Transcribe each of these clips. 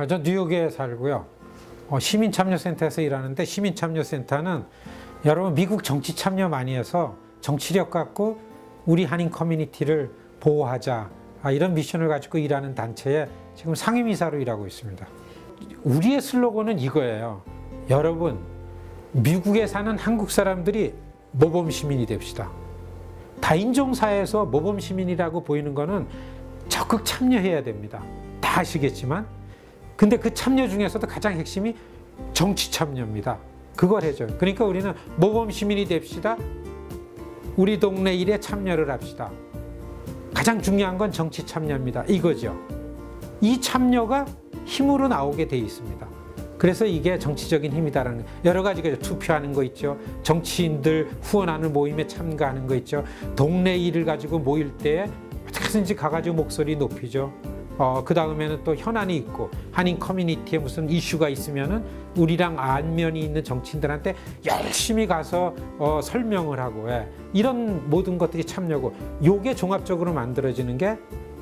저 뉴욕에 살고요. 시민참여센터에서 일하는데, 시민참여센터는 여러분 미국 정치 참여 많이 해서 정치력 갖고 우리 한인 커뮤니티를 보호하자, 이런 미션을 가지고 일하는 단체에 지금 상임이사로 일하고 있습니다. 우리의 슬로건은 이거예요. 여러분, 미국에 사는 한국 사람들이 모범시민이 됩시다. 다인종사회에서 모범시민이라고 보이는 거는 적극 참여해야 됩니다. 다 아시겠지만. 근데 그 참여 중에서도 가장 핵심이 정치 참여입니다. 그걸 해줘요. 그러니까 우리는 모범시민이 됩시다. 우리 동네 일에 참여를 합시다. 가장 중요한 건 정치 참여입니다. 이거죠. 이 참여가 힘으로 나오게 돼 있습니다. 그래서 이게 정치적인 힘이다라는 거예요. 여러 가지가 투표하는 거 있죠. 정치인들 후원하는 모임에 참가하는 거 있죠. 동네 일을 가지고 모일 때 어떻게든지 가가지고 목소리 높이죠. 그 다음에는 또 현안이 있고 한인 커뮤니티에 무슨 이슈가 있으면은 우리랑 안면이 있는 정치인들한테 열심히 가서 설명을 하고, 이런 모든 것들이 참여고, 요게 종합적으로 만들어지는 게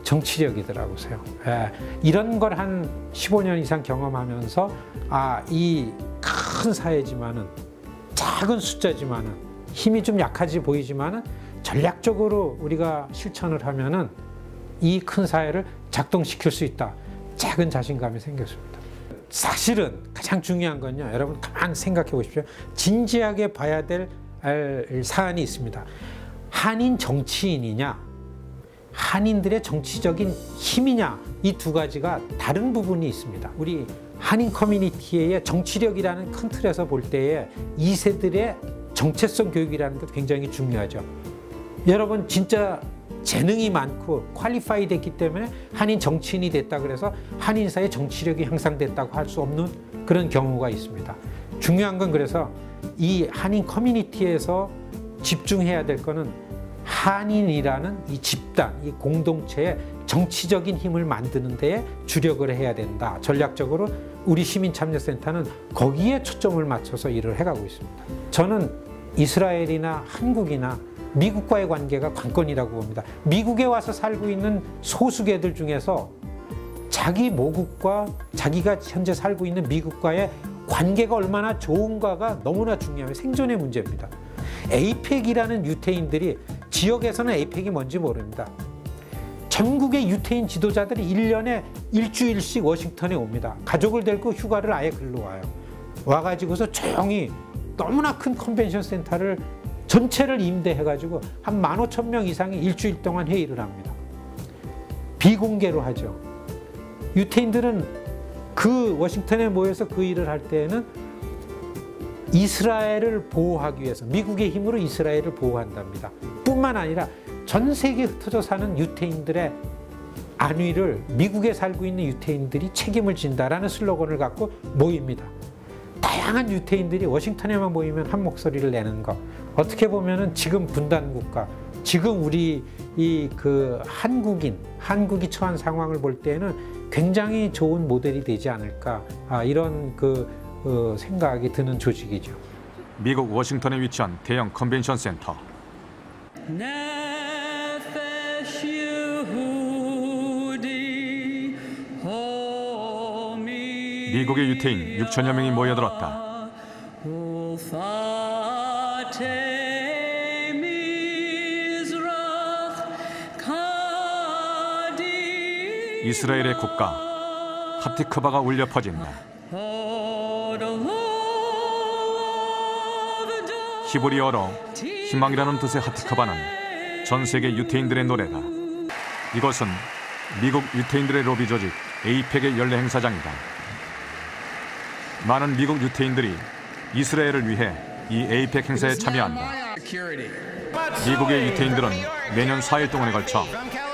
정치력이더라고요. 이런 걸 한 15년 이상 경험하면서 이 큰 사회지만은, 작은 숫자지만은, 힘이 좀 약하지 보이지만은 전략적으로 우리가 실천을 하면은 이 큰 사회를 작동시킬 수 있다. 작은 자신감이 생겼습니다. 사실은 가장 중요한 건요, 여러분 가만 생각해 보십시오. 진지하게 봐야 될 사안이 있습니다. 한인 정치인이냐, 한인들의 정치적인 힘이냐, 이 두 가지가 다른 부분이 있습니다. 우리 한인 커뮤니티의 정치력이라는 큰 틀에서 볼 때에 2세들의 정체성 교육이라는 것 굉장히 중요하죠. 여러분 진짜 재능이 많고 퀄리파이 됐기 때문에 한인 정치인이 됐다 그래서 한인사의 정치력이 향상됐다고 할 수 없는 그런 경우가 있습니다. 중요한 건 그래서 이 한인 커뮤니티에서 집중해야 될 거는 한인이라는 이 집단, 이 공동체의 정치적인 힘을 만드는 데에 주력을 해야 된다. 전략적으로 우리 시민참여센터는 거기에 초점을 맞춰서 일을 해가고 있습니다. 저는 이스라엘이나 한국이나 미국과의 관계가 관건이라고 봅니다. 미국에 와서 살고 있는 소수계들 중에서 자기 모국과 자기가 현재 살고 있는 미국과의 관계가 얼마나 좋은가가 너무나 중요해요. 생존의 문제입니다. 에이펙이라는 유태인들이, 지역에서는 에이펙이 뭔지 모릅니다. 전국의 유태인 지도자들이 1년에 일주일씩 워싱턴에 옵니다. 가족을 데리고 휴가를 아예 글로 와요. 와가지고서 조용히 너무나 큰 컨벤션 센터를 전체를 임대해가지고 한 15,000명 이상이 일주일 동안 회의를 합니다. 비공개로 하죠. 유태인들은 그 워싱턴에 모여서 그 일을 할 때에는 이스라엘을 보호하기 위해서 미국의 힘으로 이스라엘을 보호한답니다. 뿐만 아니라 전 세계에 흩어져 사는 유태인들의 안위를 미국에 살고 있는 유태인들이 책임을 진다라는 슬로건을 갖고 모입니다. 다양한 유태인들이 워싱턴에만 모이면 한 목소리를 내는 것. 어떻게 보면은 지금 분단국가, 지금 우리 한국이 처한 상황을 볼 때는 굉장히 좋은 모델이 되지 않을까, 이런 생각이 드는 조직이죠. 미국 워싱턴에 위치한 대형 컨벤션 센터. 미국의 유태인 6천여 명이 모여들었다. 이스라엘의 국가 하티크바가 울려 퍼진다. 히브리어로 희망이라는 뜻의 하티크바는 전 세계 유태인들의 노래다. 이곳은 미국 유태인들의 로비 조직 에이펙의 연례 행사장이다. 많은 미국 유태인들이 이스라엘을 위해 이 에이펙 행사에 참여한다. 미국의 유태인들은 매년 4일 동안에 걸쳐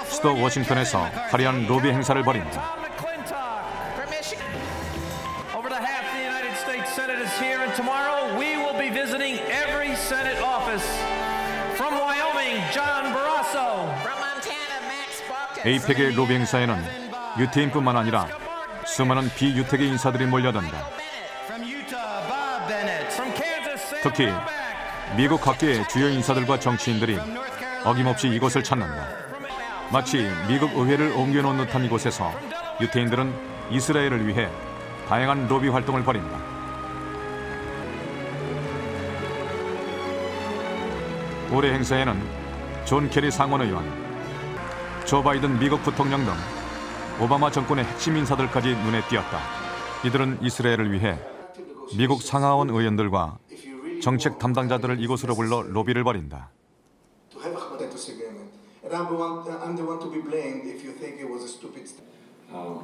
수도 워싱턴에서 화려한 로비 행사를 벌인다. 에이펙의 로비 행사에는 유태인뿐만 아니라 수많은 비유태계 인사들이 몰려든다. 특히 미국 각계의 주요 인사들과 정치인들이 어김없이 이곳을 찾는다. 마치 미국 의회를 옮겨놓은 듯한 이곳에서 유태인들은 이스라엘을 위해 다양한 로비 활동을 벌인다. 올해 행사에는 존 케리 상원의원, 조 바이든 미국 부통령 등 오바마 정권의 핵심 인사들까지 눈에 띄었다. 이들은 이스라엘을 위해 미국 상하원 의원들과 정책 담당자들을 이곳으로 불러 로비를 벌인다.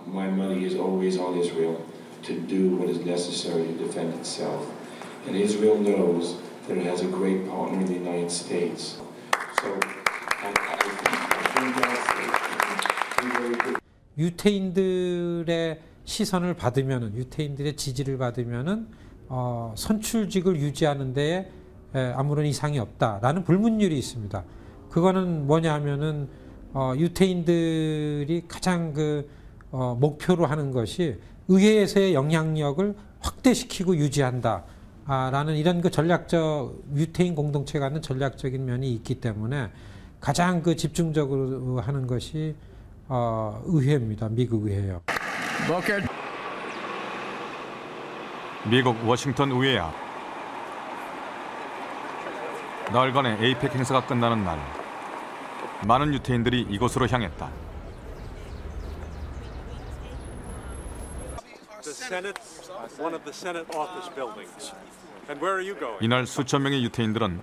My money is always on Israel to do what is necessary to defend itself. And Israel knows that it has a great partner in the United States. So I think that's very good. 유태인들의 시선을 받으면은, 유태인들의 지지를 받으면은 선출직을 유지하는 데에 아무런 이상이 없다라는 불문율이 있습니다. 그거는 뭐냐 하면은 유태인들이 가장 목표로 하는 것이 의회에서의 영향력을 확대시키고 유지한다라는 이런 전략적 유태인 공동체가 갖는 전략적인 면이 있기 때문에 가장 집중적으로 하는 것이 의회입니다. 미국 의회요. 미국 워싱턴 의회 앞. 나흘간의 에이펙 행사가 끝나는 날, 많은 유태인들이 이곳으로 향했다. 이날 수천 명의 유태인들은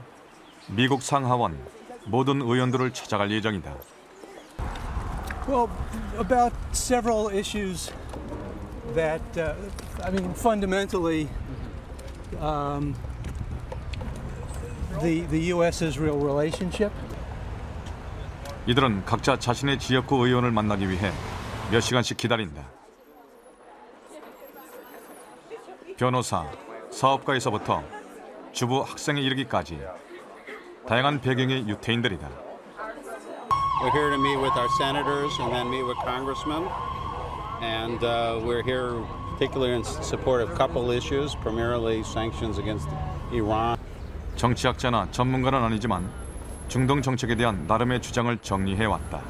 미국 상하원 모든 의원들을 찾아갈 예정이다. Well, about several issues that, fundamentally, the U.S.-Israel relationship. 이들은 각자 자신의 지역구 의원을 만나기 위해 몇 시간씩 기다린다. 변호사, 사업가에서부터 주부 학생에 이르기까지 다양한 배경의 유태인들이다. We're here to meet with our senators and then meet with congressmen. And we're here particularly in support of a couple issues, primarily sanctions against Iran. 정치학자나 전문가는 아니지만 중동 정책에 대한 나름의 주장을 정리해왔다.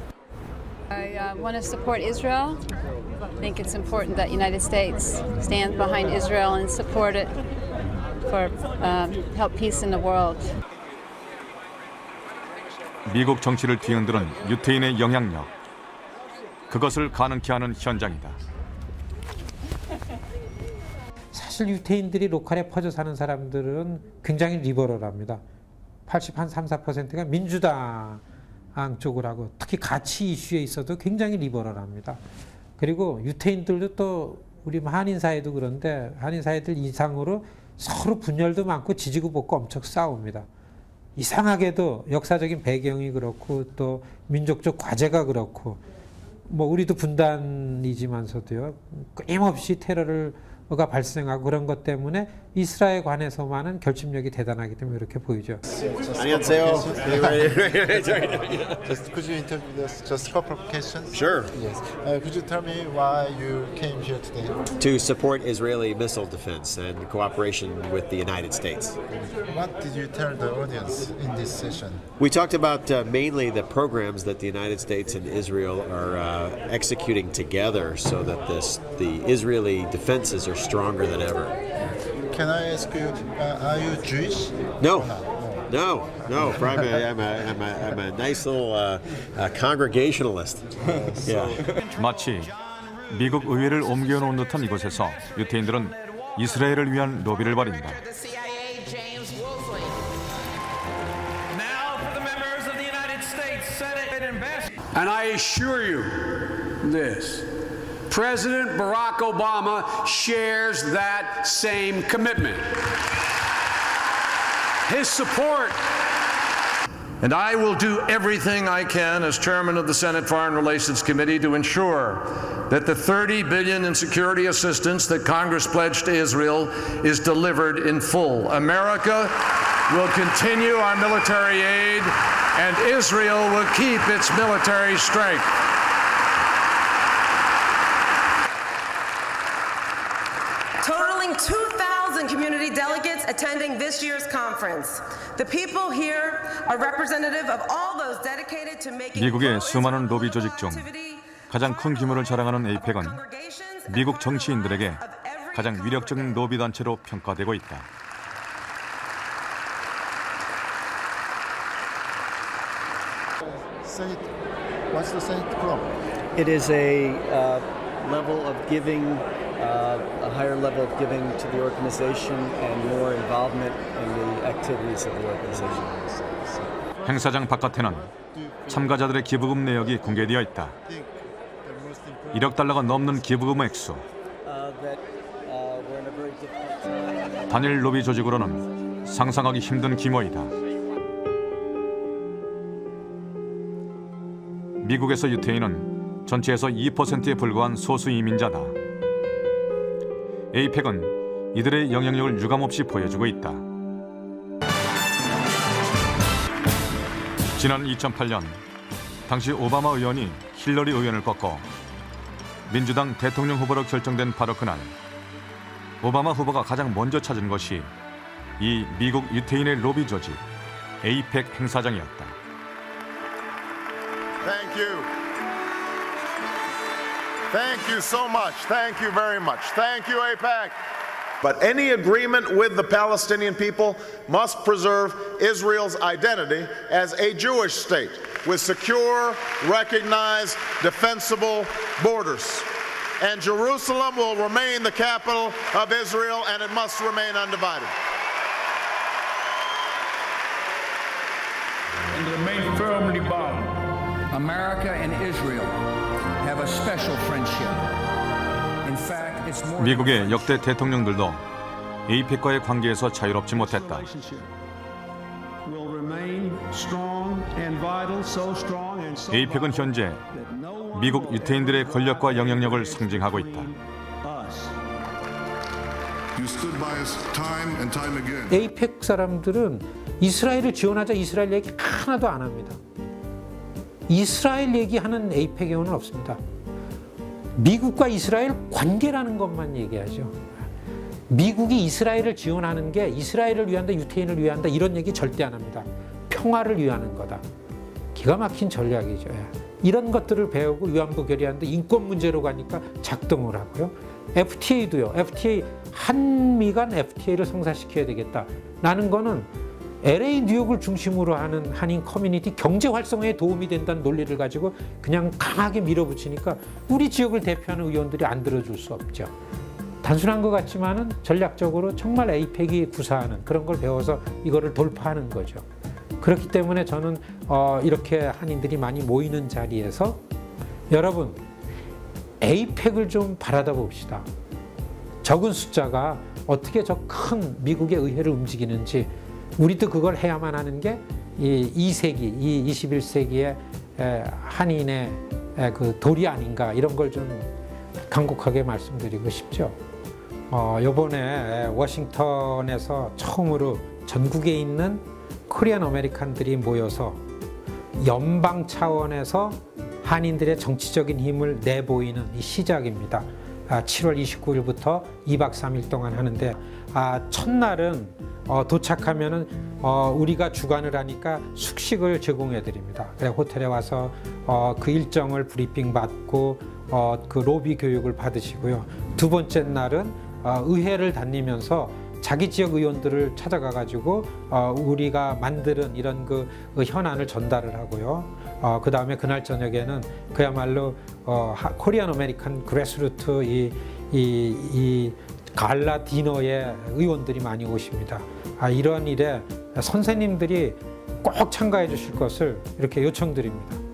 I want to support Israel. I think it's important that United States stands behind Israel and support it for help peace in the world. 미국 정치를 뒤흔드는 유태인의 영향력. 그것을 가능케 하는 현장이다. 사실 유태인들이 로컬에 퍼져 사는 사람들은 굉장히 리버럴합니다. 3~4%가 민주당 쪽을 하고 특히 가치 이슈에 있어도 굉장히 리버럴합니다. 그리고 유태인들도 또 우리 한인 사회도 그런데 한인 사회들 이상으로 서로 분열도 많고 지지고 볶고 엄청 싸웁니다. 이상하게도 역사적인 배경이 그렇고 또 민족적 과제가 그렇고 우리도 분단이지만서도요 끊임없이 테러가 발생하고 그런 것 때문에 이스라엘에 관해서만은 결집력이 대단하기 때문에 이렇게 보이죠. 안녕하세요. Could you interview us just a couple of questions? Sure. Yes. Could you tell me why you came here today? To support Israeli missile defense and cooperation with the United States. What did you tell the audience in this session? We talked about mainly the programs that the United States and Israel are executing together so that the Israeli defenses are stronger than ever. Can I ask you, are you Jewish? No. No. I'm a nice little congregationalist. Yeah. 마치 미국 의회를 옮겨놓은 듯한 이곳에서 유태인들은 이스라엘을 위한 로비를 벌인다. And I assure you this. President Barack Obama shares that same commitment. His support. And I will do everything I can as chairman of the Senate Foreign Relations Committee to ensure that the $30 billion in security assistance that Congress pledged to Israel is delivered in full. America will continue our military aid, and Israel will keep its military strength. Totaling 2,000 community delegates attending this year's conference. The people here are representative of all those dedicated to making 미국의 수많은 로비 조직 중 가장 큰 규모를 자랑하는 에이펙은 미국 정치인들에게 가장 위력적인 로비 단체로 평가되고 있다. What's the Senate Club? It is a level of giving, a higher level of giving to the organization and more involvement in the activities of the organization. 행사장 바깥에는 참가자들의 기부금 내역이 공개되어 있다. 1억 달러가 넘는 기부금 액수. 단일 로비 조직으로는 상상하기 힘든 규모이다. 미국에서 유태인은 전체에서 2%에 불과한 소수 이민자다. 에이펙은 이들의 영향력을 유감없이 보여주고 있다. 지난 2008년 당시 오바마 의원이 힐러리 의원을 꺾고 민주당 대통령 후보로 결정된 바로 그날, 오바마 후보가 가장 먼저 찾은 것이 이 미국 유태인의 로비 조직 에이펙 행사장이었다. Thank you. Thank you so much. Thank you very much. Thank you, AIPAC. But any agreement with the Palestinian people must preserve Israel's identity as a Jewish state with secure, recognized, defensible borders. And Jerusalem will remain the capital of Israel, and it must remain undivided. And to remain firmly bound. America and Israel have a special friendship. In fact, it's more. 미국의 역대 대통령들도 에이펙과의 관계에서 자유롭지 못했다. 에이펙은 현재 미국 유태인들의 권력과 영향력을 상징하고 있다. 에이펙 사람들은 이스라엘을 지원하자 이스라엘 얘기 하나도 안 합니다. 이스라엘 얘기하는 에이펙 의원은 없습니다. 미국과 이스라엘 관계라는 것만 얘기하죠. 미국이 이스라엘을 지원하는 게 이스라엘을 위한다, 유태인을 위한다 이런 얘기 절대 안 합니다. 평화를 위하는 거다. 기가 막힌 전략이죠. 이런 것들을 배우고 위안부 결의안도 인권 문제로 가니까 작동을 하고요. FTA도요. FTA, 한미 간 FTA를 성사시켜야 되겠다라는 거는 LA, 뉴욕을 중심으로 하는 한인 커뮤니티 경제 활성화에 도움이 된다는 논리를 가지고 그냥 강하게 밀어붙이니까 우리 지역을 대표하는 의원들이 안 들어줄 수 없죠. 단순한 것 같지만은 전략적으로 정말 에이펙이 구사하는 그런 걸 배워서 이거를 돌파하는 거죠. 그렇기 때문에 저는 이렇게 한인들이 많이 모이는 자리에서 여러분 에이펙을 좀 바라다 봅시다. 적은 숫자가 어떻게 저 큰 미국의 의회를 움직이는지 우리도 그걸 해야만 하는 게 이 2세기, 이 21세기의 한인의 그 도리 아닌가 이런 걸 좀 간곡하게 말씀드리고 싶죠. 이번에 워싱턴에서 처음으로 전국에 있는 코리안 아메리칸들이 모여서 연방 차원에서 한인들의 정치적인 힘을 내보이는 이 시작입니다. 7월 29일부터 2박 3일 동안 하는데 첫날은 도착하면은 우리가 주관을 하니까 숙식을 제공해 드립니다. 그래 호텔에 와서 그 일정을 브리핑 받고 그 로비 교육을 받으시고요. 두 번째 날은 의회를 다니면서 자기 지역 의원들을 찾아가 가지고 우리가 만드는 이런 그 현안을 전달을 하고요. 그 다음에 그날 저녁에는 그야말로 코리안 아메리칸 그래스루트 이 갈라 디너에 의원들이 많이 오십니다. 이런 일에 선생님들이 꼭 참가해 주실 것을 이렇게 요청드립니다.